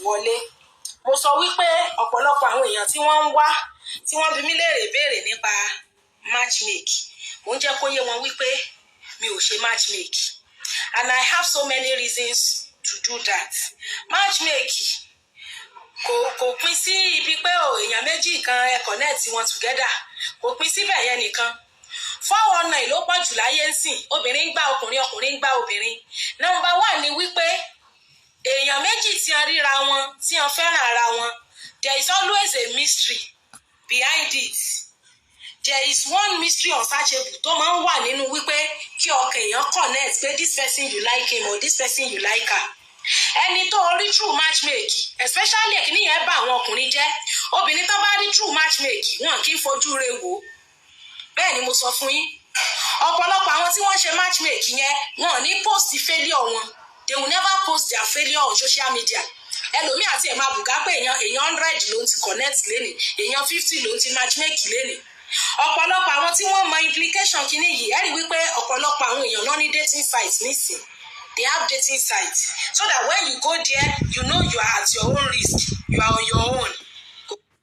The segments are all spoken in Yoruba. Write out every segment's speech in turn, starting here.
wọlé mo sọ wípé ọ̀pọ̀lọpọ̀ àwọn èèyàn tí wọ́n ń wá tí wọ́n bi mí léèrè ìbéèrè nípa matchmake mo ń jẹ́ kó yé wọn wípé mi ò ṣe matchmake and I have so many reasons to do that. Matchmake kò pín sí ibi pé èèyàn méjì kan ẹ connect wọn together kò pín síbẹ̀ yẹn nìkan 419 ló pọ̀ jù láyé ń sìn obìnrin ń gbá ọkùnrin ọkùnrin ń gbá obìnrin. Number 1 ni wípé èèyàn méjì tí wọ́n ríra wọn tí wọ́n fẹ́ràn ara wọn there is always a mystery behind it. There is one mystery unsearchable tó máa ń wà nínú wípé kí ọkàn èèyàn connect pé this person you like him or this person you like her. Ẹni tó rí true matchmake especially ẹ̀kíní yẹn bá àwọn ọkùnrin jẹ́ obìnrin tó bá rí true matchmake wọn kì í fojú rẹ̀ wò bẹ́ẹ̀ ni mo sọ fún yín ọ̀pọ̀lọpọ̀ àwọn tí wọ́n ṣe matchmake yẹn wọn ní post failure wọn they will never post their failure on social media. Ẹlòmíì àti ẹ̀ máa bùgá pé èèyàn 100 ló ń ti connect lénìí èèyàn 50 ló ń ti matchmake lénìí. Ọ̀pọ̀lọpọ̀ àwọn tí wọ́n mọ implication kìíní yìí ẹ rí wípé ọ̀pọ̀lọpọ̀ àwọn èèyàn náà ní dating site nísìn they have dating sites so that when you go there you know you are at your own risk you are on your own.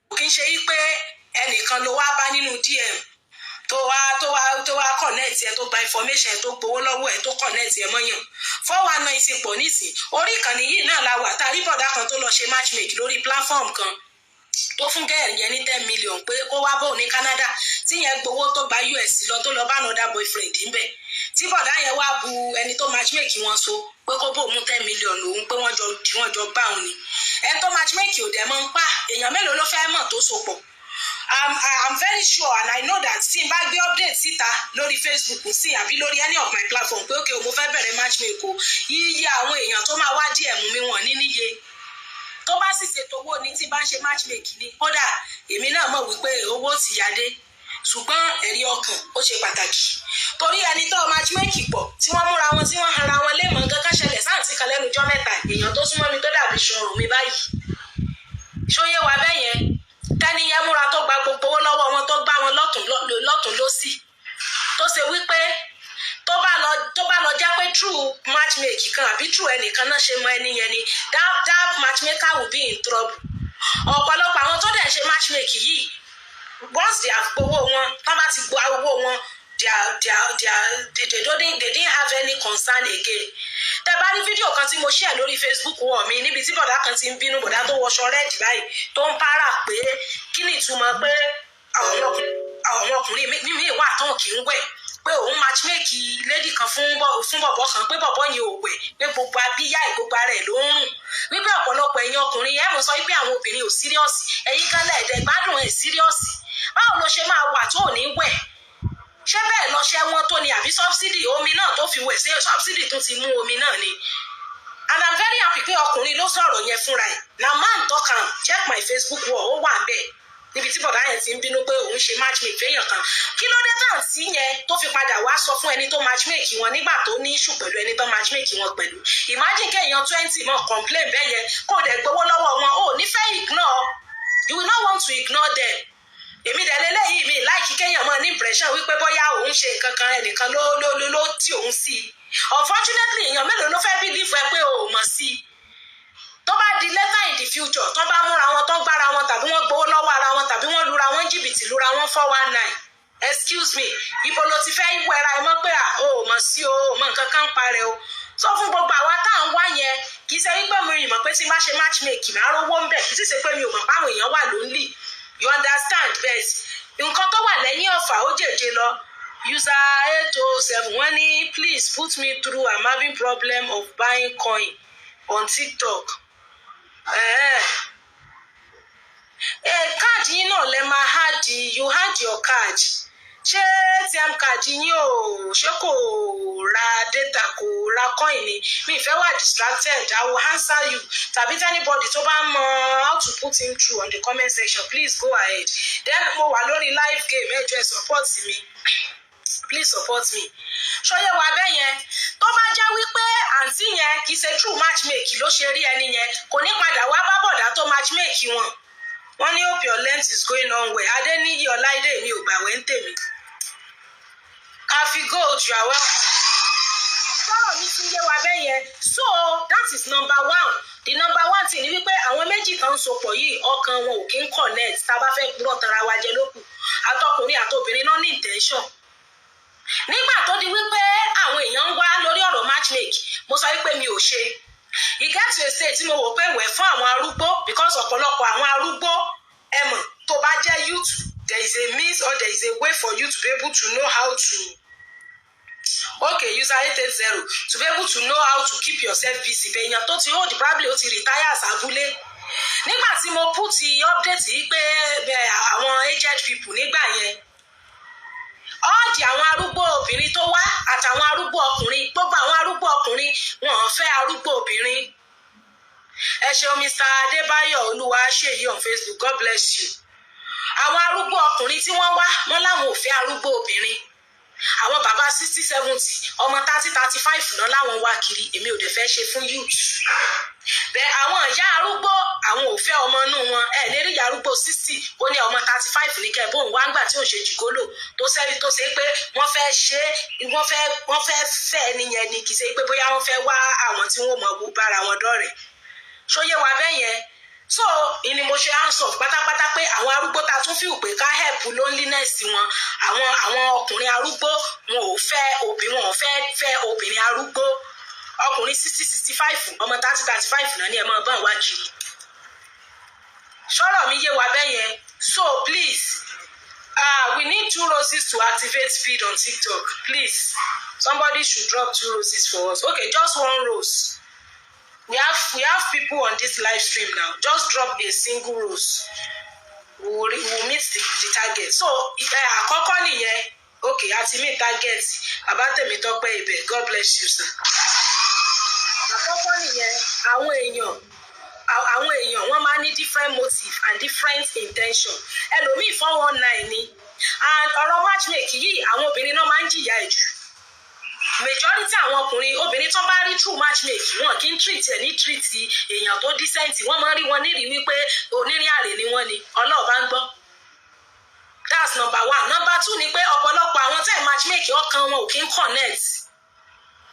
Kò kí n ṣe wípé ẹnìkan ló wá bá nínú DM tó wá connect ẹ tó gba information ẹ tó gbowó lọ́wọ́ ẹ tó connect ẹ mọ́yàn 419 sì pọ̀ nísìn orí ìkànnì yìí náà la wà tá a rí bọ̀dá kan tó lọ ṣe matchmake lórí platform kan tó fún gẹ́ẹ̀rì yẹn ní 10 million pé kó wá bọ̀ ní Canada tí yẹn gbowó tó gba US lọ tó lọ bá another boyfriend ńbẹ̀ tí bọ̀dá yẹn wá bu ẹni tó matchmake wọn so pé kó bò mú 10 million òun pé wọ́n jọ gbá òun ni ẹni tó matchmake ò dẹ̀ mọ́ ń pa èèyàn mélòó ló fẹ́ mọ̀ tó so pọ̀. I'm very sure and I know that tí n bá gbé update síta lórí Facebook sí àbí lórí any of my platform pé okay mo fẹ́ bẹ̀rẹ̀ matchmake o iye àwọn èèyàn tó máa wá díẹ̀ mú mi wọ̀n níye tó bá sì ṣètò owó ní tí bá ń ṣe matchmake ni kódà èmi náà mọ̀ wípé owó ti yáde ṣùgbọ́n ẹ̀rí ọkàn ó ṣe pàtàkì torí ẹni tó matchmake pọ̀ tí wọ́n múra wọn tí wọ́n hara wọn lé mọ̀ nǹkan kan ṣẹlẹ̀ sáǹtì kan lẹ́nu ọjọ́ mẹ́ta èèyàn tó súnmọ́ mi tó dàbí ṣọrùn mi báyìí ṣóyé wa bẹ́ẹ̀ yẹn tẹ́ni yẹn múra tó gba gbogbo owó lọ́wọ́ wọn tó gbá wọn lọ́tún lósì tó ṣe wípé tó bá lọ jẹ́ pé true matchmaking kan àbí true ẹnìkan náà ṣe mọ ẹni yẹn ni that matchmaker will be in trouble. Ọ̀pọ̀lọpọ̀ àwọn tó dẹ̀ ṣe matchmaking yìí once they have gbowó wọn tó bá ti gba owó wọn they didn't have any concern again. Tẹ bá rí fídíò kan tí mo share lórí Facebook wọ̀ mí níbi tí bọ̀dá kan ti ń bínú bọ̀dá tó wọṣọ rẹ́ẹ̀dì báyìí tó ń para pé kí ni ìtumọ̀ pé àwọn ọkùnrin mímí wà tán kì í wẹ̀ pé òun matchmake lady kan fún bọ̀bọ̀ kan pé bọ̀bọ̀ yẹn ò wẹ̀ pé gbogbo abíyá ìgbogbo ara ẹ̀ ló ń rùn wípé ọ̀pọ̀lọpọ̀ ẹ̀yin ọkùnrin ẹ̀ mọ̀ sọ wípé àwọn obìnrin ò serious ẹ̀yin gan lẹ́ẹ̀dẹ̀ gbádùn ẹ̀ serious báwo ló ṣe máa wà tó ò ní wẹ̀ ṣé bẹ́ẹ̀ lọ́ṣẹ́ wọn tó ni àbí subsidy omi náà tó fi wẹ̀ sí subsidy tó ti mú omi náà ni. And I'm very happy pé ọkùnrin ló sọ̀rọ̀ yẹn fúnra ẹ̀ na man talk am check my Facebook wall ó wà bẹ́ẹ̀ níbi tí bọ̀dá yẹn ti ń bínú pé òun ṣe matchmake fẹ́yàn kan kí ló dé tàn sí yẹn tó fi padà wá sọ fún ẹni tó matchmake wọn nígbà tó ní issue pẹ̀lú ẹni tó matchmake wọn pẹ̀lú imagine kéèyàn 20 mọ̀ complain bẹ́ẹ̀ yẹn kó dẹ̀ gbowó lọ́wọ́ wọn ò nífẹ̀ẹ́ ignore you will not want to ignore them. Èmi dẹ̀ lélẹ́yìí mi láìkí kéèyàn mọ̀ ní impression wípé bóyá òun ṣe nǹkan kan ẹnìkan ló tí òun sí i unfortunately èèyàn mélòó ló fẹ́ believe ẹ pé o ò mọ̀ sí i tó bá di later in the future tó bá múra wọn tó gbára wọn tàbí wọ́n gbowó lọ́wọ́ ara wọn tàbí wọ́n lura wọn jìbìtì lura wọn 419 excuse me ibo ló ti fẹ́ wẹra ẹ mọ́ pé o ò mọ̀ sí o ò mọ̀ nǹkan kan parẹ́ o sọ fún gbogbo àwa tá à ń wá yẹn kì í ṣe wípé mo rìn mọ̀ pé tí n bá ṣe matchmaking máa rówó ń bẹ̀ kì í ṣe pé mi ò mọ̀ páwọn èèyàn wà lonely you understand best nǹkan tó wà lẹ́yìn ọ̀fà ó jèjè lọ user 807 wọ́n ní please put me through I'm having problem of buying coin on TikTok. Káàdì yín náà lẹ máa you had your card ṣé ATM card yín ò ṣé kò ra data kò ra coin ni mi fẹ́ wà distracted I will answer you tàbí anybody tó bá mọ how to put him through on the comment section please go ahead then mo wà lórí live game ẹ jọ̀ọ́ support me please support me ṣọyẹ wà bẹ́ẹ̀ yẹn tó bá jẹ́ wípé àǹtí yẹn kì í ṣe true matchmake ló ṣe rí ẹni yẹn kò ní padà wá bá bọ̀dá tó matchmake wọn wọ́n ní hope your length is going on well Adéníyì Ọláìdé mi ò gbàwé ń tèmi Afi Gold you are welcome sọ̀rọ̀ mi ti yé wa bẹ́ẹ̀ yẹn. So that is number one. The number one thing ni wípé àwọn méjì kan ń sopọ̀ yìí ọkàn wọn ò kí ń connect tá a bá fẹ́ purọ́ tanra wa jẹ lókù àtọkùnrin àtobìnrin náà ní intention. Nígbà tó di wípé àwọn èèyàn ń wá lórí ọ̀rọ̀ matchmake mo sọ wípé mi ò ṣe. It gets to a stage tí mo wò pé wẹ̀ fún àwọn arúgbó because ọ̀pọ̀lọpọ̀ àwọn arúgbó ẹ̀mọ̀ tó bá jẹ́ youth there is a means or there is a way for you to be able to know how to user 880 to be able to know how to keep yourself busy bẹ́ẹ̀ èèyàn tó ti hold probably ó ti retire sábúlé. Nígbà tí mo put update yìí pé àwọn aged people nígbà yẹn ọ́ọ̀dì àwọn arúgbó obìnrin tó wá àtàwọn arúgbó ọkùnrin gbogbo àwọn arúgbó ọkùnrin wọn ò fẹ́ arúgbó obìnrin. Ẹ ṣeun Mr. Adébáyọ̀ Olúwaṣèyí on Facebook, God bless you. Àwọn arúgbó ọkùnrin tí wọ́n wá wọ́n láwọn ò fẹ́ arúgbó obìnrin. Àwọn bàbá 60-70 ọmọ 30-35 náà láwọn wá kiri èmi ò dẹ̀ fẹ́ ṣe fún youth. Bẹ́ẹ̀ àwọn ìyá arúgbó àwọn ò fẹ́ ọmọ inú wọn ẹ̀ lérí ìyá arúgbó 60 ó ní ọmọ 35 ní kẹ́bọ̀n wá ńgbà tí ò ṣe jìgólò tó sẹ́rí tó ṣe pé wọ́n fẹ́ ṣe wọ́n fẹ́ fẹ́ nìyẹn ni kì í ṣe pé bóyá wọ́n fẹ́ wá àwọn tí wọ́n mọ̀ bára wọn dọ̀rẹ́. Ṣóyé wa bẹ́ẹ̀ yẹn. So ìní mo ṣe answer pátápátá pé àwọn arúgbó ta tún fi pé ká help loneliness wọn àwọn ọkùnrin arúgbó wọn ò fẹ́ obìnrin arúgbó ọkùnrin 60-65 ọmọ 30-35 náà ni ẹ máa bá wá kiri. Ṣọ́rọ̀ mi yé wa bẹ́ẹ̀ yẹn. So please we need 2 roses to activate speed on TikTok. Please somebody should drop 2 roses for us. Okay, just 1 rose. We have people on this live stream now. Just drop a single rose. We will meet the target. So àkọ́kọ́ nìyẹn. Okay, àti meet target. Àbátẹ̀mí tọ́pẹ́ ibẹ̀. God bless you, sir. Àkọ́kọ́ nìyẹn. Àwọn èèyàn wọ́n máa ní different motive and different intention. Ẹlòmíì 419 ni. And ọ̀rọ̀ matchmake yìí àwọn obìnrin náà máa ń jìyà ẹ̀ jù. Majority àwọn ọkùnrin obìnrin tó bá rí true matchmake wọn kì í treat ẹ ní treat èèyàn tó decent wọ́n máa ń rí wọn nírìí wípé onírìn àrè ni wọ́n ni ọlọ́ọ̀bá ń gbọ́. That's number 1. Number 2 ni pé ọ̀pọ̀lọpọ̀ àwọn tẹ́ matchmake ọkàn wọn ò kí ń connect.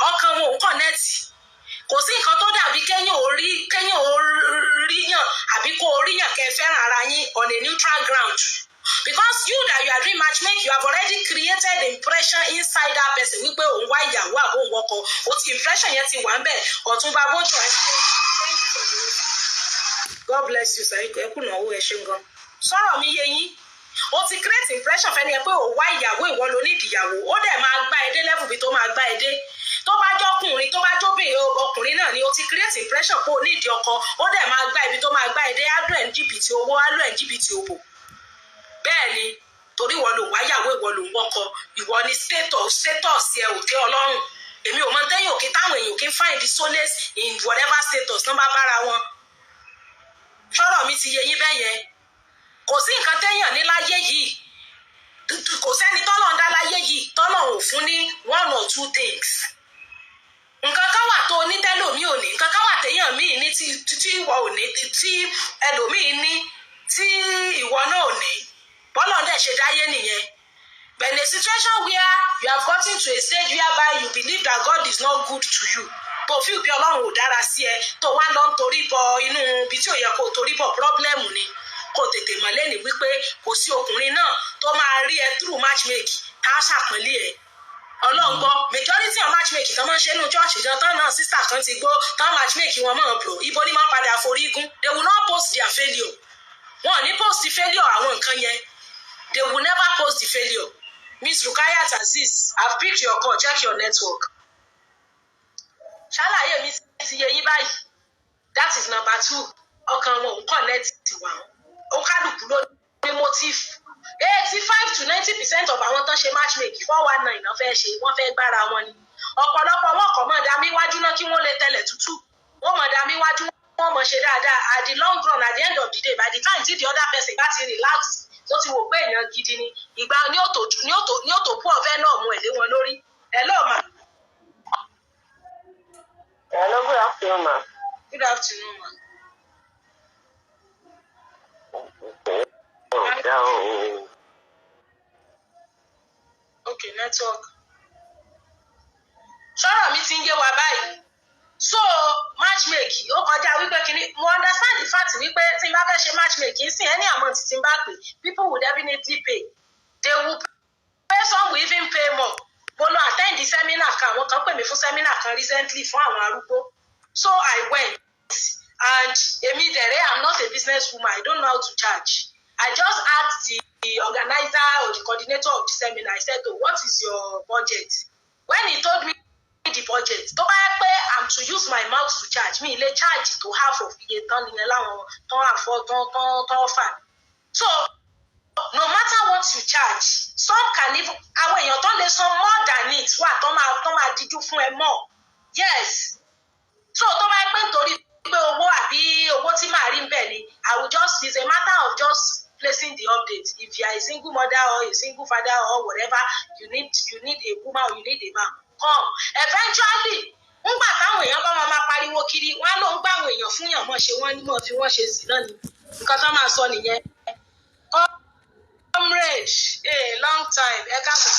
Ọkàn wọn ò connect. Kò sí nǹkan tó dàbí kéèyàn ò ríyàn àbí kó o ríyàn kẹ́ fẹ́ràn ara yín on a neutral ground. Because you that you are doing matchmaking, you have already created impression inside that person wípé òun wá ìyàwó àbò òun wọkọ o ti impression yẹn ti wà ń bẹ̀ Ọ̀túnba Bójú ẹ ṣe thank you for the God bless you sir ẹ kùnà owó ẹ ṣe gan. Sọ̀rọ̀ mi yé yín o ti create impression fẹ́ni ẹ pé òun wá ìyàwó ìwọ ló ní ìdìyàwó ó dẹ̀ máa gbá ẹ dé level bí tó máa gbá ẹ dé tó bá jọkùnrin tó bá jóbìnrin ọkùnrin náà ni o ti create impression pé o ní ìdí ọkọ ó dẹ̀ máa gbá ibi tó máa gbá ẹ dé á lù ẹ̀ ní jìbìtì owó á lù ẹ̀ ní jìbìtì òbò. Bẹ́ẹ̀ ni torí ìwọ ló wáyàwó ìwọ ló ń wọkọ ìwọ ni status ẹ ò tẹ́ Ọlọ́run èmi ò mọ tẹ́yìn òkè táwọn èèyàn kì í find the solace in whatever status náà bá bára wọn. Ṣọ́rọ̀ mi ti yé yín bẹ́ẹ̀ yẹn kò sí nǹkan téèyàn ní láyé yìí kò sẹ́ni tọ́lọ̀ ń dá láyé yìí tọ́lọ̀ ò fún ní 1 or 2 things. Nǹkan kan wà tó ní tẹ́lòmíì ò ní nǹkan kan wà téèyàn míì ní tí ìwọ ò ní tí ẹlòmíì ní tí ìwọ náà ò ní. Bọ́lọ̀ dẹ̀ ṣe dáyé nìyẹn. But in a situation where you have gotten to a stage whereby you believe that God is not good to you tó fi ìpè Ọlọ́run ò dára sí ẹ tó wá lọ ń torí bọ inú ibi tí ò yẹ kó torí bọ pírọ́blẹ́mù ni kò tètè mọ̀ lẹ́ni wípé kò sí ọkùnrin náà tó máa rí ẹ through matchmaking tá a ṣàpọ́nlé ẹ. Ọlọ́run gbọ́ majority of matchmaking tán máa ń ṣe nínú church gan tán náà sísà kan ti gbó tán matchmaking wọn máa bro ibo ni máa ń padà forí gún they will not post their failure. Wọn ò ní post failure àwọn nǹkan yẹn. They will never post the failure. Miss Rukayat Aziz, I've picked your call. Check your network. Ṣàlàyé mi ti yé yín báyìí. That is number 2. Ọkàn wọn ò connect wa. Ó kálukú ló ní motive. 85 to 90% of àwọn tán ṣe matchmaking 419 náà fẹ́ ṣe wọ́n fẹ́ gbára wọn ni. Ọ̀pọ̀lọpọ̀ wọn kọ̀ mọ́ dá mi wájú náà kí wọ́n lè tẹ̀lẹ̀ tútù. Wọ́n mọ̀ dá mi wájú wọ́n mọ̀ ṣe dáadáa. At the long run, at the end of the day, by the time tí the other person bá ti relax tó ti wò pé èèyàn gidi ni ìgbà ní òtò pọ̀ ọ̀fẹ́ náà mú ẹ̀lé wọn lórí. Hello ma. Hello, good afternoon ma. Good afternoon ma. Okay, network. Ṣọ́rọ̀ mi ti ń yé wa báyìí. So matchmaking ó kọjá wípé kìíní mo understand the fact wípé tí n bá fẹ́ ṣe matchmaking sí any amount tí n bá pè people will definitely pay. They will pay, some will even pay more. Mo lọ attend the seminar kan, àwọn kan pè mí fún seminar kan recently fún àwọn arúgbó. So I went, and èmi dẹ̀rẹ́, I'm not a business woman, I don't know how to charge. I just asked the organizer or the coordinator of the seminar. I said, "Oh, what is your budget?" When he told me the budget, tó bá yẹ pé I'm to use my mouth to charge, mi lè charge to half of iye tán nìyẹn láwọn tán àfọ tán ọ̀fà. So no matter what you charge, some can even àwọn èèyàn tó lè san more than it wà tó máa díjú fún ẹ more. Yes. So tó bá yẹ pé nítorí pé owó àbí owó tí màá rí ń bẹ̀ ni, I will just, it's a matter of just placing the update. If you are a single mother or a single father or whatever, you need a woman or you need a man, come. Eventually, ńgbà táwọn èèyàn bá máa pariwo kiri, wọ́n á lọ ń gbà àwọn èèyàn fún yàn mọ́ ṣe wọ́n ní mọ́ fi wọ́n ṣe sí náà ni. Nǹkan tó máa sọ nìyẹn. Comrade, long time, ẹ káàbọ̀.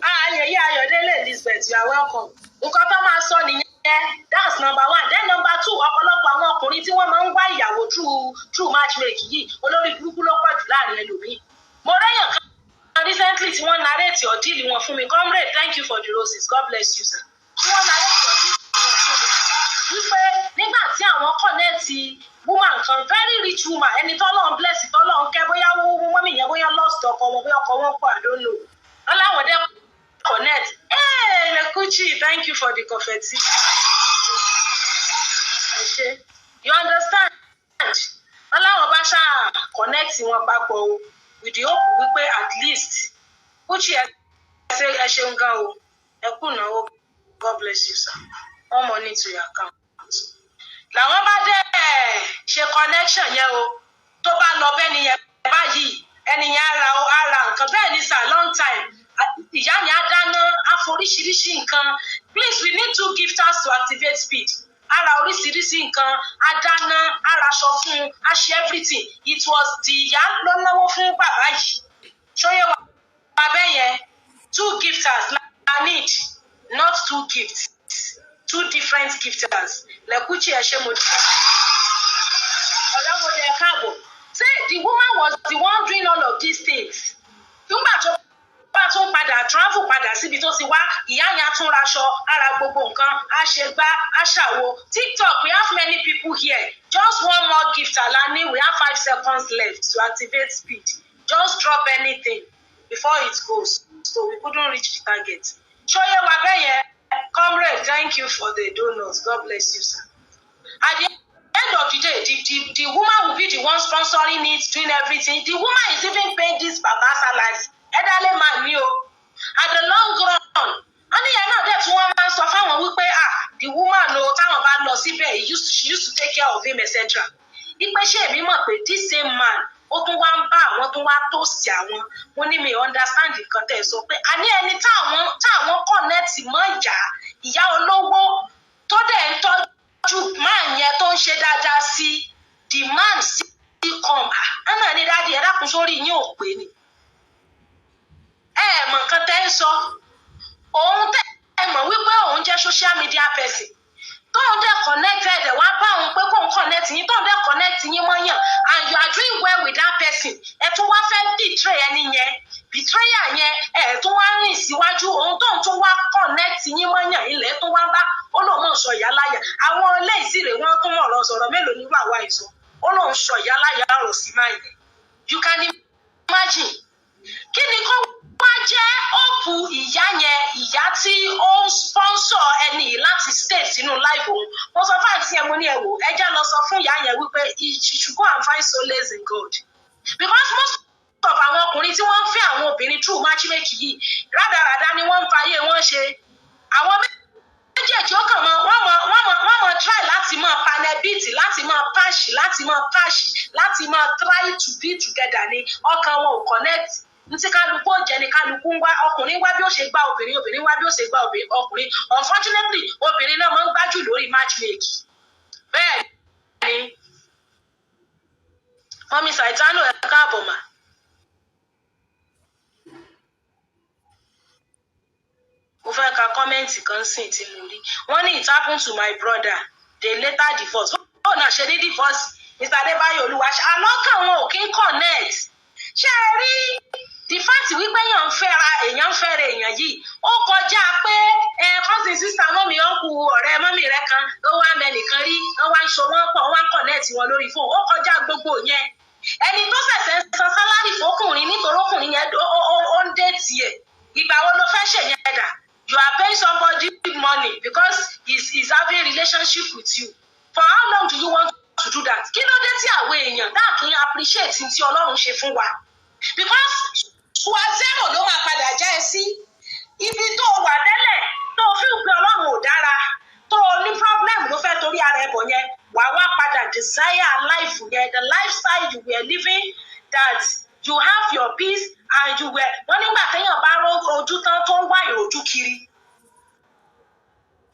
Ayẹyẹ Ayọ̀délé Elizabeth, you are welcome. Nǹkan tó máa sọ nìyẹn. That's number one. Then number two, ọ̀pọ̀lọpọ̀ àwọn ọkùnrin tí wọ́n máa ń wá ìyàwó through matchmaking yìí, olórí burúkú ló pọ̀ jù láàrin ẹlòmíì. Mo rẹ́yàn kan recently tí wọ́n narrate ọ̀díìlì wọn fún mi. Comrade, thank you for the roses. God bless you, sir. Tí wọ́n narrate ọ̀díìlì wọn fún mi. Wípé nígbà tí àwọn kọ̀nẹ́ẹ̀tì woman kan, very rich woman, ẹni tọ́lọ́run bless tọ́lọ́run kẹ́, bóyá mọ́mì yẹn bóyá lost ọkọ wọn, bóyá ọkọ wọn pọ̀, I don't know. Wọ́n láwọn dẹ́ connect. Hey, Lekuchi, thank you for the confetti. You understand? Ọláwọ̀ bá ṣáà connect wọn papọ̀ o, with the hope wípé at least Kuchi ẹ ṣeun gan o, ẹ kùnà o, God bless you, sir. More money to your account. Làwọn bá dẹ̀ ṣe connection yẹn o, tó bá lọ bẹ́ẹ̀ nìyẹn báyìí, ẹnìyẹn ara nǹkan bẹ́ẹ̀ ni sir, long time. Ìyá mi á dáná, á foríṣiríṣi nǹkan. Please, we need 2 gifters to activate speed. Ara oríṣiríṣi nǹkan, á dáná, á raṣọ fún un, á ṣe everything. It was the ìyá ló náwó fún bàbá yìí. Ṣóyè wà bàbá yẹn, 2 gifters la need, not 2 gifts. 2 different gifters. Lekuchi ẹ ṣé mo dúpẹ́. Ọ̀rẹ́ mo dẹ̀ káàbọ̀. Say the woman was the one doing all of these things. Nígbà tó bá tún padà travel padà síbi tó ti wá, ìyá yẹn á tún raṣọ, ara gbogbo nǹkan, á ṣe gbá, á ṣàwo. TikTok, we have many people here. Just one more gift, Alani. We have 5 seconds left to activate speed. Just drop anything before it goes. So we couldn't reach the target. Ṣóyè wà bẹ́ẹ̀ yẹn. Comrade, thank you for the donuts. God bless you, sir. At the end of the day, the woman will be the one sponsoring it, doing everything. The woman is even paying this baba salary. Elderly man ni o. At the long run, and ìyẹn náà dẹ̀ tí wọ́n máa ń sọ fáwọn wípé the woman o táwọn bá lọ síbẹ̀, she used to take care of him, etc. Ipe ṣé èmi mọ̀ pé this same man ó tún wá ń bá àwọn tó wá toast àwọn. Mo ní mi understand nǹkan tẹ́ ẹ sọ pé àní ẹni táwọn connect mọ́ ìyá olówó tó dẹ̀ ń tọ́jú man yẹn tó ń ṣe dáadáa sí, the man still come. Àná ni dáàdi ẹ dákun sórí yín ò pé ni. Mọ̀ nǹkan tẹ́ ń sọ. Òun tẹ́ ẹ mọ̀ wípé òun jẹ́ social media person. Tóun dẹ̀ connect ẹ̀ wá bá òun pé kóun connect yín, tóun dẹ̀ connect yín mọ́yàn, and you are doing well with that person. Ẹ tún wá fẹ́ betray ẹni yẹn. Betrayer yẹn ẹ̀ tún wá rìn síwájú, òun tóun tún wá connect yín mọ́yàn, ilẹ̀ tún wá bá, ó lóun mọ̀ sọ ìyá láyà. Àwọn ilé ìsìrè wọn tún mọ̀ lọ sọ̀rọ̀ mélòó ní wàwá ìsọ. Ó lóun sọ ìyá láyà ọ̀rọ̀ sí máa yẹn. You can imagine. Kí ni kó wá jẹ́ òkú ìyá yẹn, ìyá tí ó ń sponsor ẹni láti stay sínú life òun. Mo sọ fún àǹtí ẹ̀ mo ní ẹ̀wò, ẹ jẹ́ lọ sọ fún ìyá yẹn wípé she should go and find solace in God. Because most of àwọn ọkùnrin tí wọ́n ń fẹ́ àwọn obìnrin through matchmaking yìí, rádaràda ni wọ́n ń fayé wọn ṣe. Àwọn méjèèjì ó kàn wọ́n mọ̀ try láti máa panel beat, láti máa patch, láti máa try to be together ni ọkàn wọn ò connect. Ntí kálukú ọ̀jẹ̀ ni kálukú ń wá, ọkùnrin wá bí ó ṣe gbá obìnrin, obìnrin wá bí ó ṣe gbá ọkùnrin. Unfortunately, obìnrin náà máa ń gbájú lórí matchmaking. Bẹ́ẹ̀ ni mọ́mí Saitano ẹ káàbọ̀ mà. Mo fẹ́ ka kọ́mẹ́ǹtì kan sìn tí mo rí wọ́n ní it happened to my brother they later divorced ó náà ṣe ní divorce Mr. Adébáyọ̀ Olúwaṣe àlọ́kàn wọn ò kí ń connect ṣé ẹ rí the fact wípé èèyàn ń fẹ́ra èèyàn yìí ó kọjá pé cousin sister mọ́mí ọ̀nkù ọ̀rẹ́ mọ́mí rẹ kan ló wá mẹ́nìkan rí wọ́n wá ń so wọ́n pọ̀ wọ́n wá ń connect wọn lórí fóònù ó kọjá gbogbo yẹn ẹni tó ṣẹ̀ṣẹ̀ san sálárì fókùnrin nítorí ọkùnrin yẹn ó ń dé tiẹ̀ ìgbà wo ló fẹ́ ṣèyẹn dà you are paying somebody money because he's having a relationship with you for how long do you want to do that kí ló dé tí àwọn èèyàn náà kì í appreciate tí Ọlọ́run ṣe fún wa because wa zero ló máa padà já ẹ sí ibi tó wà tẹ́lẹ̀ tó fi pé Ọlọ́run ò dára tó ní problem ló fẹ́ torí ara ẹ̀ bọ̀ yẹn wàá wá padà desire life yẹn the lifestyle you were living that you have your peace and you were wọ́n nígbà téèyàn bá ojú tán tó ń wá ìròjú kiri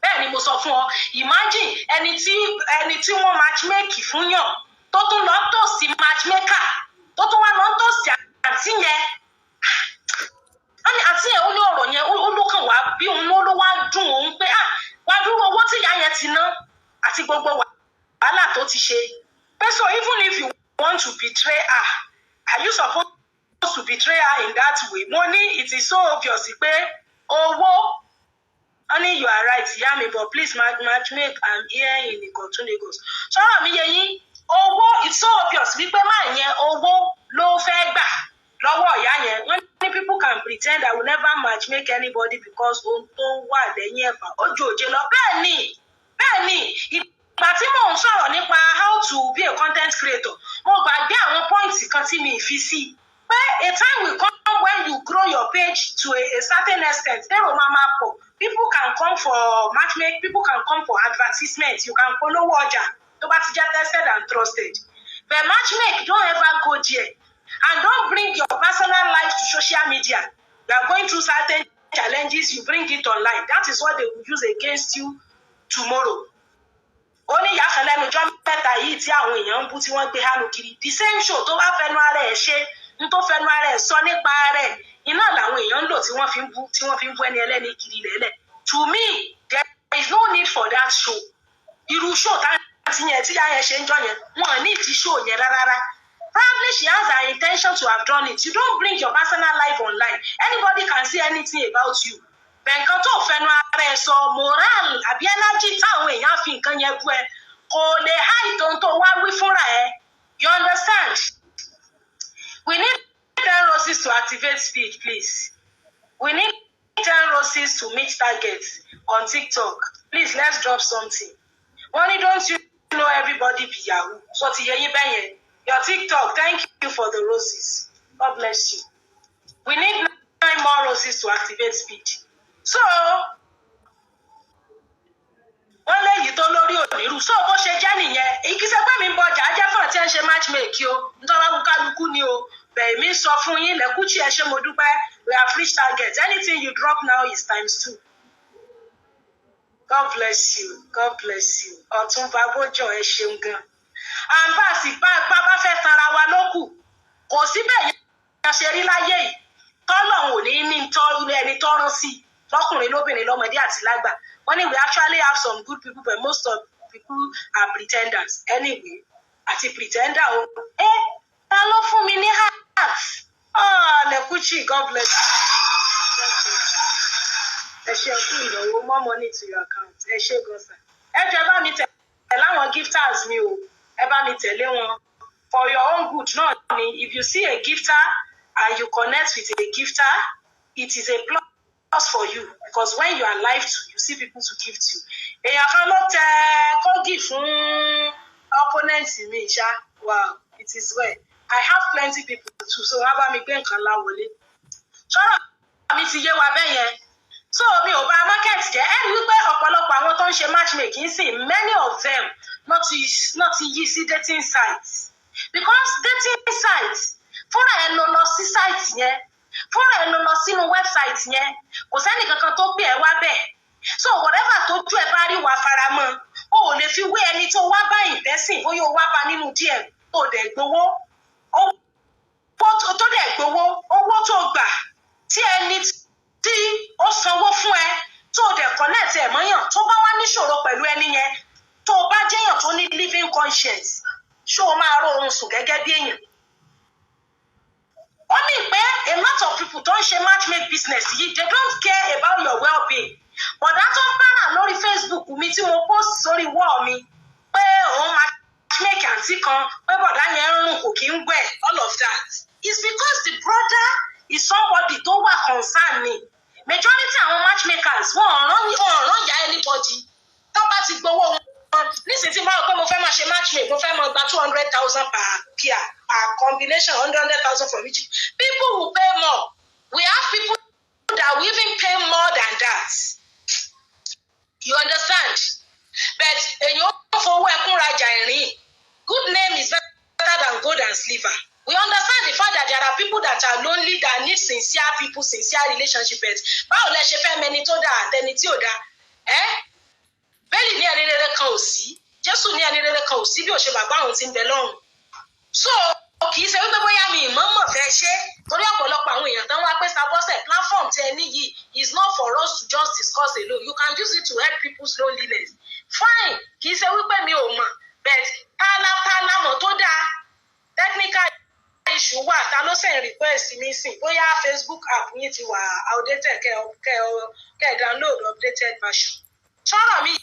bẹ́ẹ̀ ni mo sọ fún ọ imagine ẹni tí wọ́n matchmake fún yàn tó tún lọ tòsí matchmaker tó tún wá lọ tòsí àǹtí yẹn àǹtí yẹn ó ní ọ̀rọ̀ yẹn ó ló kàn wá bí òun ló wá dùn òun pé wá dúró owó tí ìyá yẹn ti ná àti gbogbo wàhálà tó ti ṣe pé so even if you want to betray her are you supposed to betray her in that way mo ní it is so obvious pé owó honey you are right ìyá mi but please matchmake am here in Ìkọ̀tún Lagos sọ̀rọ̀ mi yẹ yín owó it's so obvious wípé máa yẹn owó ló fẹ́ gbà lọ́wọ́ ìyá yẹn wọ́n ní people can pretend I will never matchmake anybody because ohun tó wà lẹ́yìn ẹ̀fà ó ju òjé lọ bẹ́ẹ̀ ni ìgbà tí mò ń sọ̀rọ̀ nípa how to be a content creator mo gbàgbé àwọn pọ́ìntì kan tí mi fi sí pé a time will come when you grow your page to a certain extent èrò máa pọ̀ people can come for matchmake people can come for advertisement you can polówó ọjà tó bá ti jẹ́ tested and trusted but matchmake don't ever go there and don't bring your personal life to social media you are going through certain challenges you bring it online that is what they will use against you tomorrow ó ní ìyá kan lẹ́nu ọjọ́ mẹ́ta yìí tí àwọn èèyàn ń bú tí wọ́n gbé hánu kiri the same show tó bá fẹnu ara ẹ̀ ṣe ń tó fẹnu ara ẹ̀ sọ nípa rẹ̀ iná làwọn èèyàn ń lò tí wọ́n fi ń bú ẹni ẹlẹ́ni kiri lẹ́lẹ̀ to me there is no need for that show irú show táǹtì yẹn tí yẹn ṣe ń jọ yẹn wọn ní ìdí show yẹn rárá probably she has her intention to have done it you don't bring your personal life online anybody can say anything about you bẹ̀ǹkan tó fẹnu ara ẹ̀ sọ moral àbí energy táwọn èèyàn fi nǹkan yẹn bú ẹ kò lè hide ohun tó wá wí fúnra ẹ you understand we need 10 roses to activate speed please we need 10 roses to meet targets on TikTok please let's drop something wọ́n ní don't you know everybody be yahoo so ti yẹ yín bẹ́yẹn your TikTok thank you for the roses God bless you we need 9 more roses to activate speed so wọ́n léyìí tó lórí ònírù so bó ṣe jẹ́ nìyẹn ìkíṣẹ́ pé mi ń bọjà á jẹ́ fún àti ẹ̀ ń ṣe matchmake o nítorí wọn kálukú ni o bẹ́ẹ̀ mi sọ fún yín lẹ́kùchí ẹ ṣé mo dúpẹ́ we have reached target anything you drop now is ×2 God bless you Ọ̀túnba Bójọ ẹ ṣeun gan àǹbáàsì bá fẹ́ tanra wa lókù kò síbẹ̀ yẹn ṣe rí láyé yìí tọ́lọ́hún ò ní ẹni tọ́rán sí lọ́kùnrin lóbìnrin lọ́mọdé àti lágbà wọ́n ní we actually have some good people but most of people are pretenders anyway àti pretender o ta ló fún mi ní heart lẹ́kùchí God bless you ẹ ṣe kú ìnáwó more money to your account ẹ ṣe gọ́sà ẹ jẹ́ bá mi tẹ̀lé láwọn gifters mi o ẹ bá mi tẹ̀lé wọn for your own good náà ni if you see a gifter and you connect with a gifter it is a plus for you because when you are live to you see people to give to you èèyàn kan ló tẹ kógì fún opponent mi ṣá wow it is well I have plenty people too so wọ́n bá mi gbé nǹkan láwọlé ṣọ́rọ̀ mi ti yé wa bẹ́ẹ̀ yẹn so mi ò bá market jẹ́ ẹ rí wípé ọ̀pọ̀lọpọ̀ àwọn tó ń ṣe matchmaking sí many of them not ti yí sí dating sites because dating sites fúnra ẹ lọ sí site yẹn fúnra ẹ lọ sínú website yẹn kò sẹ́ni kankan tó gbé ẹ wá bẹ́ẹ̀ so whatever tó ju ẹ bá rí wà faramọ́ o ò lè fi wé ẹni tó wá bá ìtẹ́sìn bóyá o wá bá nínú díẹ̀ tó dẹ̀ gbowó owó tó gbà tí ẹni tí ó sanwó fún ẹ tó o dẹ̀ connect ẹ̀ mọ́yàn tó bá wá níṣòro pẹ̀lú ẹni yẹn tó o bá jẹ́yàn tó ní living conscience ṣó o máa rọrùn sùn gẹ́gẹ́ bí èèyàn. ó ní pé a lot of people tó ń ṣe matchmake business yìí they don't care about your well-being. bọ̀dá tó ń bára lórí Facebook mi tí mo post sórí wall mi pé òun matchmake àǹtí kan pé bọ̀dá yẹn ń rùn kò kí ń wẹ̀ all of that is because the brother is somebody tó wà concern ni. Majority àwọn matchmakers wọn ràn yá anybody tó bá ti gbowó wọn nísìnyí tí máa pé mo fẹ́ máa ṣe matchmake mo fẹ́ máa gba 200,000 per pair a combination 100,000 from each. People will pay more. We have people that will even pay more than that. You understand? But èèyàn fowó ẹkún rajà ìrìn. Good name is better than gold and silver. We understand the fact that there are people that are lonely that need sincere people, sincere relationship. Báwo lẹ ṣe fẹ́ mẹni tó dáa àtẹni tí ò dáa? Bẹ́ẹ̀ni ní ẹni rere kan ò sí. Jésù ní ẹni rere kan ò sí bí ò ṣe bàbá òun ti ń bẹ lọ́run. So kì í ṣe wípé bóyá mi ìmọ̀ọ́mọ̀ fẹ́ ṣe torí ọ̀pọ̀lọpọ̀ àwọn èèyàn tán wá pé Sabose platform tẹ níyì is not for us to just discuss alone. You can use it to help people's loneliness. Fine, kì í ṣe wípé mi ò mọ̀ but tálá mọ̀ tó dáa technical issue wà ta ló send request mi sìn bóyá Facebook app yín ti wà outdated kẹ́ download updated version. Sọ̀rọ̀ mi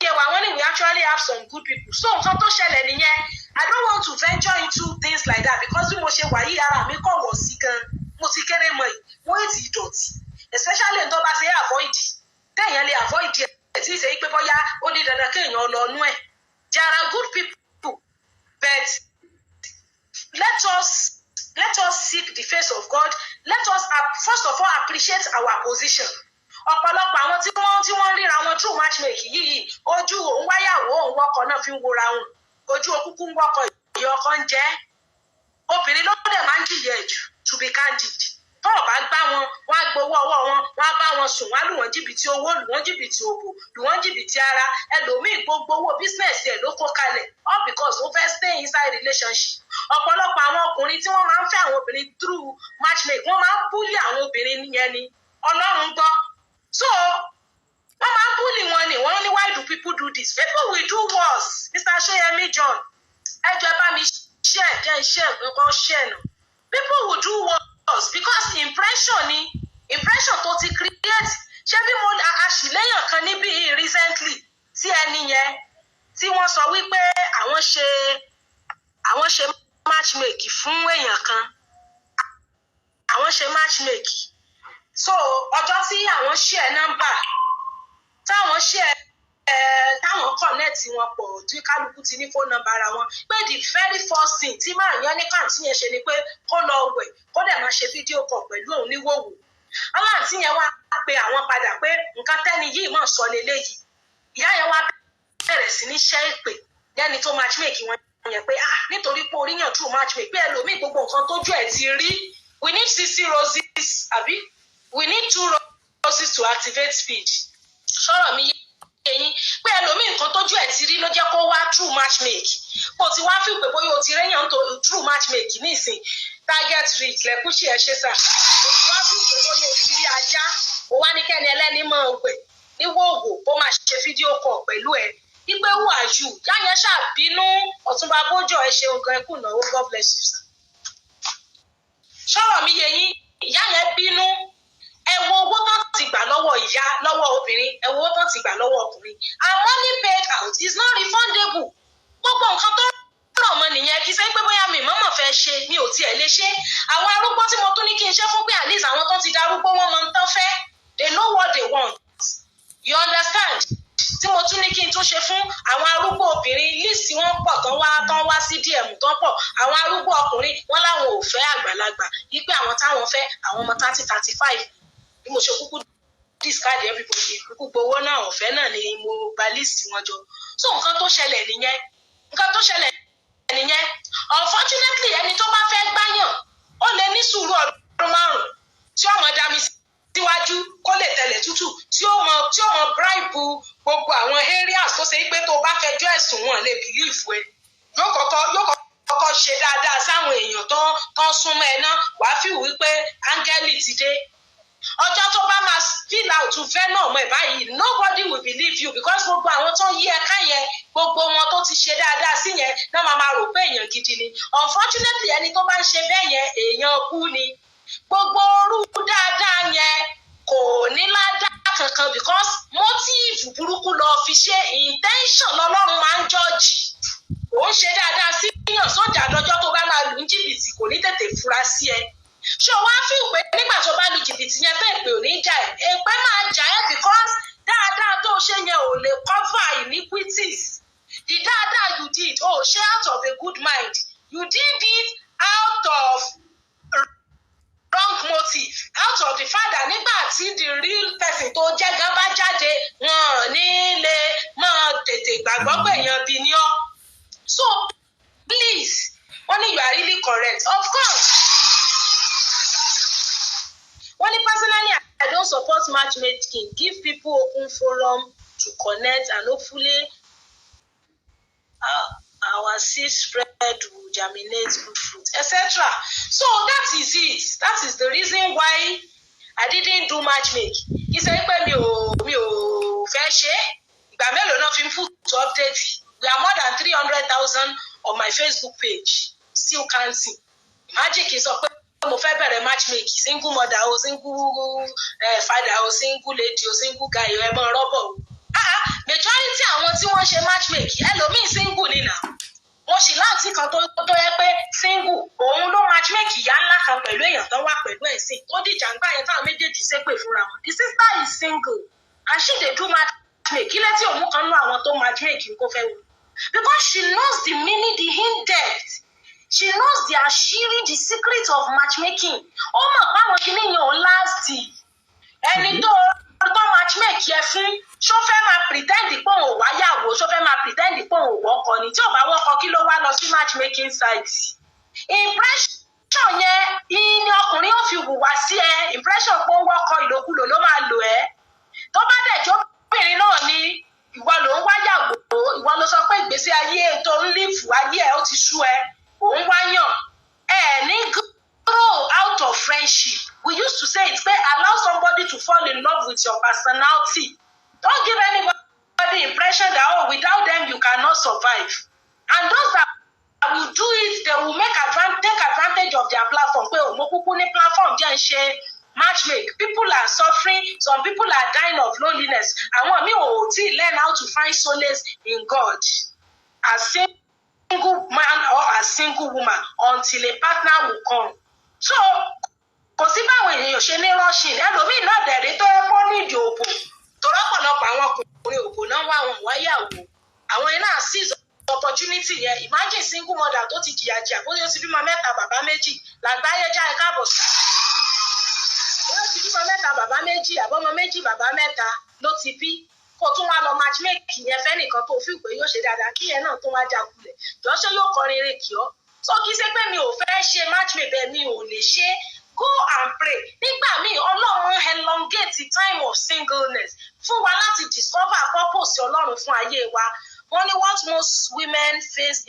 yẹ wà wọ́n ní we actually have some good people. So nǹkan tó ṣẹlẹ̀ nìyẹn I don't want to venture into things like that because bí mo ṣe wà yìí ara mi kọ̀ wọ̀ sí gan mo ti kéré mọ́ yìí wọ́n ti dọ̀tí especially n tó bá ṣe avoid téèyàn lè avoid ẹ̀ tí ì ṣe pé bóyá ó ní dandan kéèyàn lọ nú ẹ̀. There are good people but let us seek the face of God. Let us first of all appreciate our position. Ọ̀pọ̀lọpọ̀ àwọn tí wọ́n ríra wọn through matchmaking yìí ojú òun wáyàwó òun wọkọ̀ náà fi ń wora wọn ojú òkúkú ń wọkọ̀ ìyá ọkọ ń jẹ́ obìnrin ló dẹ̀ máa ń jìyà jù to be candid. Tó o bá gbá wọn wọ́n á gbowó ọwọ́ wọn wọ́n á bá wọn sùn wọ́n á lù wọ́n jìbìtì owó lù wọ́n jìbìtì òbò lù wọ́n jìbìtì ara ẹlòmíì gbogbo owó business ẹ̀ ló kó kalẹ̀ all because ó fẹ́ stay inside relationship. Ọ̀pọ̀lọpọ̀ àwọn ọkùnrin tí wọ́n máa ń fẹ́ àwọn obìnrin through matchmake wọ́n máa ń búlì àwọn obìnrin yẹn ni Ọlọ́run gbọ́. So wọ́n máa ń búlì wọn ni wọ́n ní why do people do this? People will do worse. Mr. Soyemi John ẹjọ́ bá mi share nǹkan share nù. People will do worse because impression tó ti create ṣé bí mo àṣìlẹ́yìn kan níbí recently tí ẹni yẹn tí wọ́n sọ wípé àwọn ṣe matchmake fún èèyàn kan àwọn ṣe matchmake so ọjọ́ tí àwọn share number táwọn share táwọn connect wọn pọ̀ tí kálukú ti ní phone number ara wọn pé the very first thing tí máa yan ní kàǹtí yẹn ṣe ni pé kó lọ wẹ̀ kó dẹ̀ máa ṣe fídíò call pẹ̀lú òun níwòwò àwọn àǹtí yẹn wá pe àwọn padà pé nǹkan tẹ́ni yìí mọ̀ sọ leléyìí ìyá yẹn wá bẹ̀rẹ̀ sí ní ṣẹ́ ìpè lẹ́ni tó matchmake wọn yẹn pé nítorí pé oríyàn true matchmake pé ẹlòmíì gbogbo nǹkan tójú ẹ̀ ti rí we need 60 roses àbí we need 2 roses to activate speech sọ̀rọ̀ mi yẹn pé ẹlòmíì nǹkan tójú ẹ̀ ti rí ló jẹ́ kó wá true matchmake kò ti wá fi pé bóyá o ti rẹ́yàn tó true matchmake nísìn target reach lẹ́kúṣì ẹ̀ ṣe sà o ti wá fi pé bóyá o ti rí ajá o wá ní kẹ́ni ẹlẹ́ni mọ́ ọ̀gbẹ̀ níwòwò ó máa ṣe fídíò call pẹ̀lú ẹ̀ ìgbé who are you yáyẹn ṣàbínú Ọ̀túnba Bójó ẹ ṣeun gan ẹkùn náà God bless you sir. Sọ̀rọ̀ mi yẹ yín ìyá yẹn bínú ẹ wo owó tán ti gbà lọ́wọ́ ìyá lọ́wọ́ obìnrin ẹ wo owó tán ti gbà lọ́wọ́ ọkùnrin and money paid out is not refundable. Gbogbo nǹkan tó rọ̀ mọ́ nìyẹn kì í ṣe pé bóyá mi mọ́mọ́ fẹ́ ṣe mi ò tiẹ̀ lè ṣe àwọn arúgbó tí mo tún ní kí n ṣe fún pé at least àwọn tó ti darúgbó wọn mọ ń tán fẹ́ they know what they want you understand tí mo tún ní kí n tún ṣe fún àwọn arúgbó obìnrin list wọn pọ̀ tán wá sí DM tán pọ̀ àwọn arúgbó ọkùnrin wọn láwọn ò fẹ́ àgbàlagbà wípé àwọn táwọn fẹ́ àwọn ọmọ 30-35 bí mo ṣe kúkú discard everybody kúkú gbowó náà ọ̀fẹ́ náà ni mo gba list wọn jọ so nǹkan tó ṣẹlẹ̀ nìyẹn unfortunately ẹni tó bá fẹ́ gbáyàn ó lè ní sùúrù ọdún 5 tí ọmọ dá mi síwájú kó lè tẹ̀lé tútù tí ó mọ bribe gbogbo àwọn areas tó ṣe pé tó bá fẹjọ́ ẹ̀sùn wọn lè believe ẹ yóò kọ́kọ́ ṣe dáadáa sáwọn èèyàn tó súnmọ́ ẹ náà wàá fi wí pé áńgẹ́lì ti dé ọjọ́ tó bá máa fill out venom ẹ̀ báyìí nobody will believe you because gbogbo àwọn tó yí ẹ ká yẹn gbogbo wọn tó ti ṣe dáadáa sí yẹn náà máa rò pé èèyàn gidi ni unfortunately ẹni tó bá ń ṣe bẹ́ẹ̀ yẹn èèyàn kú ni gbogbo orú dáadáa yẹn kò ní ládàá kankan because motive burúkú lọ fi ṣe intention lọ́lọ́run máa ń judge ò ń ṣe dáadáa sí yàn sójà lọ́jọ́ tó bá máa lù ní jìbìtì kò ní tètè fura sí ẹ ṣé o wá fi pé nígbà tó bá lu jìbìtì yẹn pé èpè ò ní jà ẹ èpè máa jà ẹ because dáadáa tó ṣe yẹn ò lè cover iniquities the dáadáa you did ṣe out of a good mind you did it out of wrong motive out of the fact that nígbà tí the real person tó jẹ́ gan bá jáde wọn nílé máa tètè gbàgbọ́ pé èèyàn bí ni ọ́ so please wọ́n ní you are really correct of course wọ́n ní personally I don't support matchmaking give people open forum to connect and hopefully our seed spread will germinate good fruit etc. So that is it. That is the reason why I didn't do matchmaking. Kì í ṣe pé mi ò fẹ́ ṣe ìgbà mélòó náà fi ń fún to update. We are more than 300,000 on my Facebook page still counting. Imagine kì í sọ pé mo fẹ́ bẹ̀rẹ̀ matchmaking single mother o single father o single lady o single guy ẹ mọ rọ́bọ̀ o. Majority àwọn tí wọ́n ṣe matchmaking ẹlòmíì single ni nà wọ́n sì láǹtí kan tó yẹ pé single òun ló matchmaking ìyá ńlá kan pẹ̀lú èèyàn tó wà pẹ̀lú ẹ̀sìn tó dìjà ń gbà yẹn táwọn méjèèjì ṣépè fúnra wọn. The sister is single and she dey do matchmaking kí lẹ́tí òun kan nú àwọn tó matchmaking kó fẹ́ wò because she knows the meaning the in-depth she knows the àṣírí the secret of matchmaking ó mọ̀ páwọn kìíní yẹn ò last ẹni tó matchmake yẹ fún ṣó fẹ́ máa pretend pé òun wáyàwó ṣó fẹ́ máa pretend pé òun wọ́kọ ni tí ò bá wọ́kọ kí ló wá lọ sí matchmaking site impression yẹn ni ọkùnrin ó fi hùwà sí ẹ impression pé ó wọ́kọ ìlòkulò ló máa lò ẹ́ tó bá dẹ̀ jó obìnrin náà ni ìwọ ló ń wáyàwó ìwọ ló sọ pé ìgbésí ayé tó ń lífù ayé ẹ ó ti sú ẹ òun wáyàn ẹ ní grow out of friendship. We used to say it, allow somebody to fall in love with your personality. Don't give anybody the impression that, without them you cannot survive. And those that will do it, they will take advantage of their platform. Platform matchmake. People are suffering. Some people are dying of loneliness. And one me learn how to find solace in God. As single man or as single woman until a partner will come. So kò sí báwọn èèyàn ṣe ní rushing ẹlòmíì náà dẹ̀rẹ́ tó yẹ kó nídìí òbò tó rọ́pọ̀lọpọ̀ àwọn ọkùnrin òbò náà wà wọ́n wáyàwó àwọn iná seize opportunity yẹn imagine single mother tó ti jìyàjìyà bóyá ó ti bímọ mẹ́ta bàbá méjì làgbáyé já ẹ káàbọ̀ sí bóyá ó ti bímọ mẹ́ta bàbá méjì àbọ̀mọ méjì bàbá mẹ́ta ló ti bí kó tún wá lọ matchmake yẹn fẹ́nìkan tó fi pé yóò ṣe dáadáa kí yẹn náà tún wá jakulẹ̀ jọ́ṣẹ́ yóò kọrin eré kì ọ́ so kì í ṣe pé mi ò fẹ́ ṣe matchmake bẹ́ẹ̀ mi ò lè ṣe go and pray nígbà míì ọlọ́run elongate the time of singleness fún wa láti discover purpose ọlọ́run fún ayé wa wọ́n ní what most women face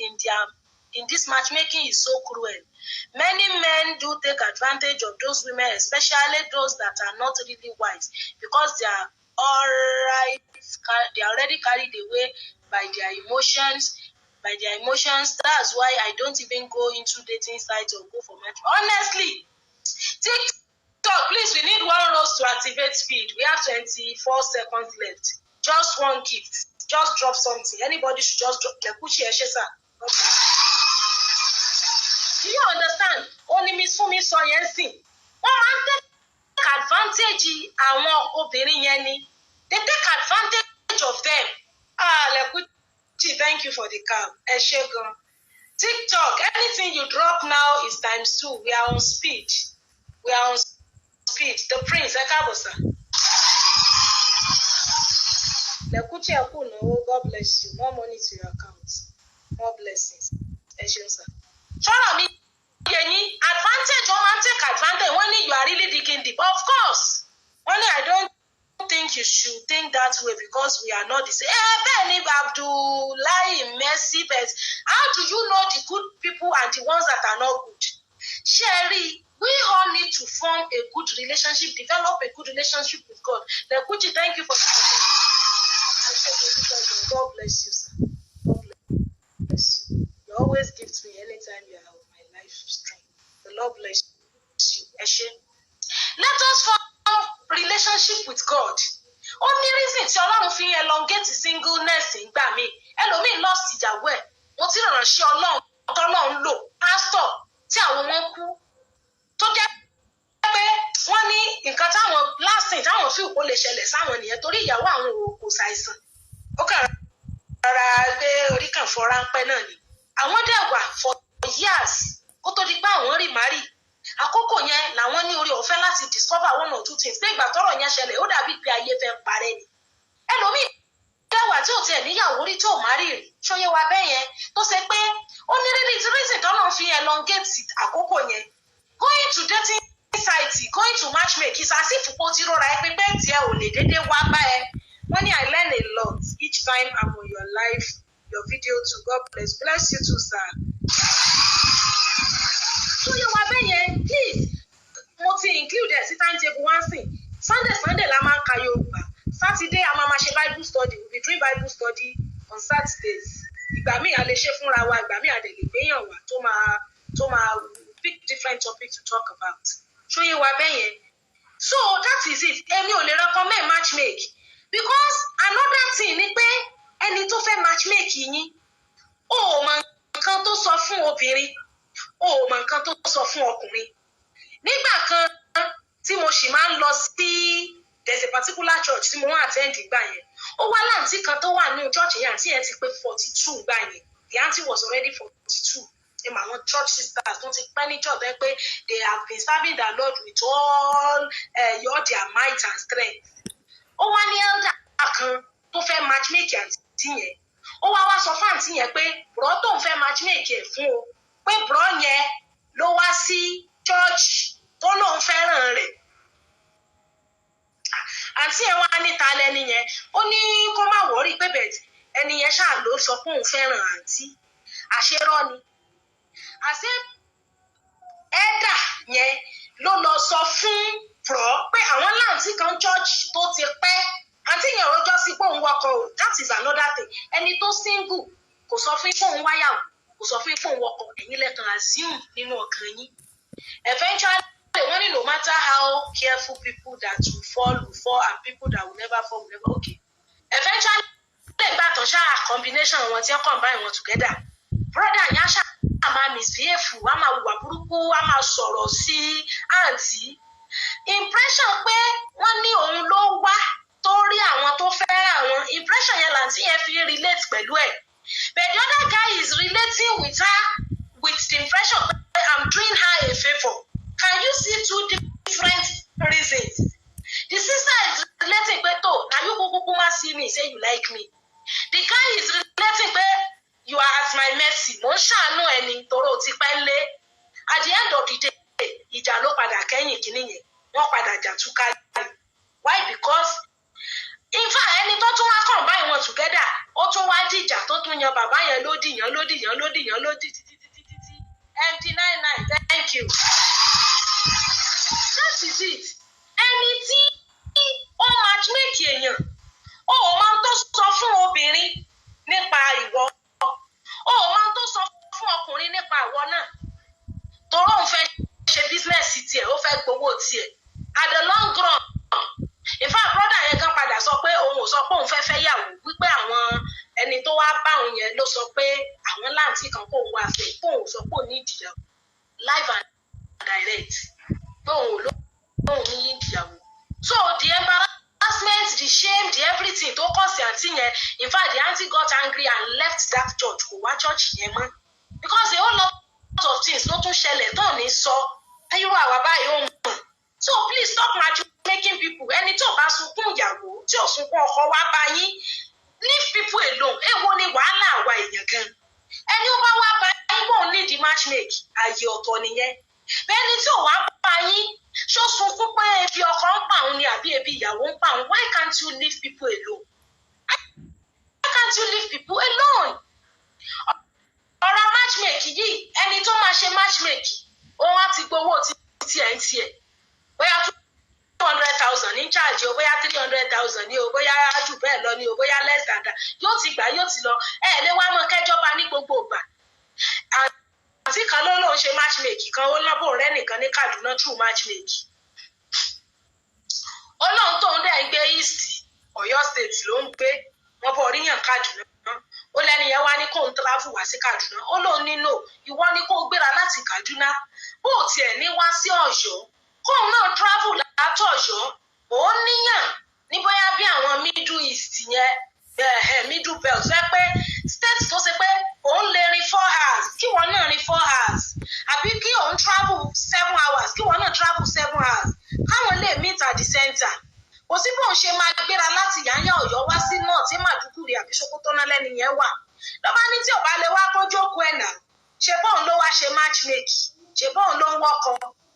in this matchmaking is so cruel many men do take advantage of those women especially those that are not really wise because they are already carried away by their emotions. That's why I don't even go into dating sites or go for match. Honestly, TikTok, please, we need 1 rose to activate speed. We have 24 seconds left. Just one gift. Just drop something. Anybody should just drop. Okay. Do you understand? Only Miss Fumi sọ yẹn sìn. Wọ́n máa ń take advantage àwọn obìnrin yẹn ni. They take advantage of them. Thank you for the call. Ẹ ṣé gan. TikTok, anything you drop now is ×2. We are on speed. The prince, ẹ káàbọ̀ sà. Lẹ́kùtì ẹ̀kú náà, God bless you. More money to your account. More blessings. Ẹ ṣeun sà. Ṣọ́rọ̀ mi yẹ yín, advantage wọ́n máa ń take advantage. Wọ́n ní you are really digging deep. Of course. Wọ́n ní I don't think you should think that way because we are not the same. Bẹ́ẹ̀ni Abdullahi Mercy, but how do you know the good people and the ones that are not good? Ṣé ẹ rí We all need to form a good relationship, develop a good relationship with God. Lekuchi, thank you for the question. God bless you, sir. God bless you. You always give to me anytime you are of my life strength. The Lord bless you. Eshe. Let us form relationship with God. Only reason tí Ọlọ́run fi elongate singleness ìgbà mi. Ẹlòmíì lost ìyàwó ẹ̀. Mo ti ránṣẹ́ Ọlọ́run tọ́lọ́run lò. Pastor tí àwọn wọn kú. Tó jẹ́ pé wọ́n ní nǹkan táwọn last thing táwọn fi òkú lè ṣẹlẹ̀ sáwọn nìyẹn torí ìyàwó àwọn kò ṣàìsàn. Ó kàn rárá gbé orí kan fọ́ ráńpẹ́ náà ni. Àwọn dẹ̀ wà for years kó tó di pé àwọn remarry. Àkókò yẹn làwọn ní orí ọ̀fẹ́ láti discover one or two things. Pé ìgbà tọ́rọ̀ yẹn ṣẹlẹ̀ ó dàbí pé ayé fẹ́ parẹ́ ni. Ẹlòmíì dẹ́wà tí ò tiẹ̀ níyàwó rí tí ò má rí rí ṣóyé wa bẹ́ẹ̀ yẹn tó ṣe pé ó ní reason tọ́nà fi elongate àkókò yẹn. Going to dating site, going to matchmake is as if kò ti rọra ẹ pé bẹ́ẹ̀ tiẹ̀ ò lè déédéé wá bá ẹ. Wọ́n ní I learn a lot each time I'm on your live, your video too. God bless you too, sir. Ṣóyé wa bẹ́ẹ̀ yẹn please mo ti include ẹ̀ sí timetable one thing. Sunday la máa ń ka Yorùbá. Saturday a máa ṣe Bible study. We be doing Bible study on Saturdays. Ìgbà míì a lè ṣe fúnra wa, ìgbà míì a lè gbéyàn wá tó máa pick different topics to talk about. Ṣóyé wa bẹ́ẹ̀ yẹn. So that is it. Èmi ò lè recommend matchmake because another thing ni pé ẹni tó fẹ́ matchmake yín ó mọ nǹkan tó sọ fún obìnrin ó mọ nǹkan tó sọ fún ọkùnrin. Nígbà kan tí mo sì máa ń lọ sí there's a particular church tí mo wá attend ìgbà yẹn ó wá láǹtí kan tó wà nínú church yẹn àǹtí yẹn ti pé 42 gbà yẹn the aunty was already 42. Àwọn church sisters tó ti pẹ́ ní church pé they have been serving the Lord with all their might and strength. Ó wá ní elder kan tó fẹ́ matchmake àǹtí yẹn ó wá sọ fún àǹtí yẹn pé bro tó ń fẹ́ matchmake ẹ̀ fún o pé bro yẹn ló wá sí church tó lóun fẹ́ràn rẹ̀. Àǹtí yẹn wá níta lẹ́ni yẹn ó ní kó má wọ́rí pé bẹ̀ẹ̀ ẹni yẹn ṣáà ló sọ pé òun fẹ́ràn àǹtí àṣerọ́ ni. Àṣé ẹ̀dà yẹn ló lọ sọ fún bro pé àwọn láǹtí kan church tó ti pẹ́ àǹtí yẹn rojọ́ sí pé òun wọkọ̀ o that is another thing. Ẹni tó single kò sọ fún pé òun wáyàwó kò sọ fún pé òun wọkọ̀ ẹ̀yin lẹ́kan assume nínú ọkàn yín. Eventually wọ́n ní no matter how careful people that will fall and people that will never fall will never okay. Eventually nígbà tó ṣáà combination wọn tí wọ́n combine wọn together brother yẹn ṣáà máa misbehave á máa hùwà burúkú á máa sọ̀rọ̀ sí àǹtí. Impression pé wọ́n ní òun ló wá tó rí àwọn tó fẹ́ràn àwọn impression yẹn làǹtí yẹn fi relate pẹ̀lú ẹ̀. But the other guy is relating with her with the impression that I'm doing her a favor. Can you see two different reasons? The sister is relating pé tó na you kúkú see me say you like me. The guy is relating pé you are at my mercy. Mo ń ṣàánú ẹni toro ti pẹ́ lé. At the end of the day ìjà ló padà kẹ́yìn kìíní yẹn wọ́n padà jà túká. Why? Because in fact ẹni tó tún wá combine wọn together ó tún wá dìjà tó tún yan bàbá yẹn lódì títí. MD99 thank you. That is it. Ẹni tí ó matchmake èèyàn ó máa tó sọ fún obìnrin nípa ìwọ ó máa tó sọ fún ọkùnrin nípa ìwọ náà torí òun fẹ́ ṣe business tiẹ̀ ó fẹ́ gbowó tiẹ̀ at the long run. In fact brother yẹn kan padà sọ pé òun ò sọ pé òun fẹ́ yàwó wípé àwọn ẹni tó wá bá òun yẹn ló sọ pé àwọn láǹtí kan kó òun wá fẹ́ kó òun sọ pé òun ní ìdíyàwó live and direct pé òun ní ìdíyàwó. So the embarrassment, the shame, the everything tó kọ̀ sí àǹtí yẹn in fact the aunty got angry and left that church kò wá church yẹn mọ́ because a whole lot of things ló tún ṣẹlẹ̀ tó ní sọ irú àwa báyìí ó mọ̀. So please stop matchmaking people. Ẹni tí ò bá sunkún ìyàwó tí ò sunkún ọkọ wá bá yín leave people alone. Èwo ni wàhálà àwa èèyàn gan. Ẹni ó bá wá bá yín wọ́n ní di matchmake ààyè ọ̀tọ̀ nìyẹn. Bẹ́ẹ̀ni tí ò wá bá yín ṣó sunkún pé ebi ọkọ ń pa òun ni àbí ebi ìyàwó ń pa òun. Why can't you leave people alone? Why can't you leave people alone? Ọ̀rọ̀ matchmake yìí ẹni tó máa ṣe matchmake òun á ti gbowó ti tiẹ̀ bóyá 200,000 ní charge o bóyá 300,000 ní o bóyá jù bẹ́ẹ̀ lọ ní o bóyá less than that yóò ti gbà yóò ti lọ lè wá mọ kẹjọba ní gbogbo ìgbà àti kan ló lóun ṣe matchmaking kan ó lọ́bọ̀ rẹ́ nìkan ní Kaduna true matchmaking ó lóun tóun dẹ̀ ń gbé East Ọ̀yọ́ state ló ń gbé wọn bọ̀ ríyàn Kaduna ó lẹ́ni yẹn wá ní kóun travel wá sí Kaduna ó lóun nílò ìwọ ní kóun gbéra láti Kaduna bó tiẹ̀ ní wá sí Ọ̀yọ́ kóun náà travel látọ̀yọ́ òun níyàn ní bóyá bí àwọn middle east yẹn middle belt fẹ́ pé state tó ṣe pé òun lè rin 4 hours kí wọ́n náà rin 4 hours àbí kí òun travel 7 hours kí wọ́n náà travel 7 hours káwọn lè meet at the center kò sí bóun ṣe máa gbéra láti yàyà Ọ̀yọ́ wá sí náà tí Màdúgùrí àbí Sókótó náà lẹ́ni yẹn wà lọ́ba ní tí ọba lè wá kó jókòó ẹ̀ náà ṣe bóun ló wá ṣe matchmake ṣe bóun ló ń wọ́kọ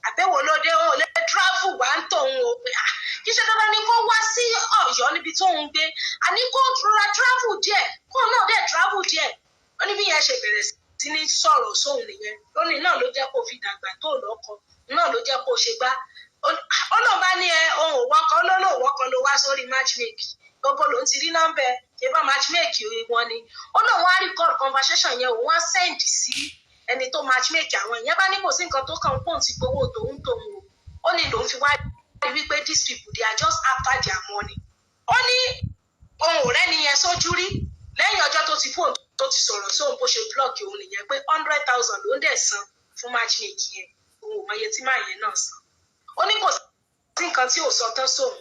àbẹ̀wò lóde ó lè travel wá ń tòun o pé kí ṣe dandan ni kó wá sí Ọ̀yọ́ níbi tó ń gbé àní kó rọra travel díẹ̀ kó náà dẹ̀ travel díẹ̀ ó ní bí yẹn ṣe bẹ̀rẹ̀ sí ní sọ̀rọ̀ sóhun nìyẹn lónìí náà ló jẹ́ kó fi dàgbà tó lọ́kọ náà ló jẹ́ kó ṣe gbá ó lóun bá ní ohun òwọ́kọ olólùwọ́kọ ló wá sórí matchmake gbogbo lòun ti rí nọ́mbẹ ṣe bá matchmake wọn ni ó lóun wá record conversation yẹn òun wá send sí ẹni tó matchmake àwọn ìyẹn bá ní kò sí nǹkan tó kàn pọ̀ ti gbowó tòun o ó ní lòun fi wá rí wípé these people they are just after their money ó ní ohun ọ̀rẹ́ nìyẹn sójú rí lẹ́yìn ọjọ́ tó ti fóònù tó ti sọ̀rọ̀ sóhun bó ṣe blọọkì òun nìyẹn pé 100,000 ló ń dẹ̀ san fún matchmake yẹn òun ò mọye tí máa yẹn náà san ó ní kò sí nǹkan tí ò sọ tán sóhun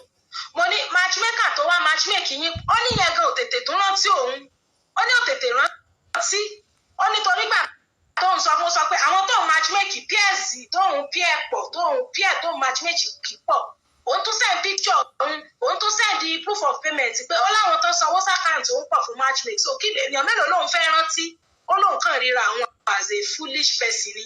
mo ní matchmaker tó wá matchmake yín ó ní yẹn gan ò tètè tó rántí òun ó ní ò tètè rántí ó nítorí gbà tóun sọ pé àwọn tóun matchmake peers tóun peer pọ̀ tóun matchmake kì pọ̀ òun tún send picture òun tún send proof of payment pé ó láwọn tó sanwó sàkáǹtì òun pọ̀ fún matchmake so kí èèyàn mélòó lòun fẹ́ rántí ó lóun kàn ríra àwọn as a foolish person ni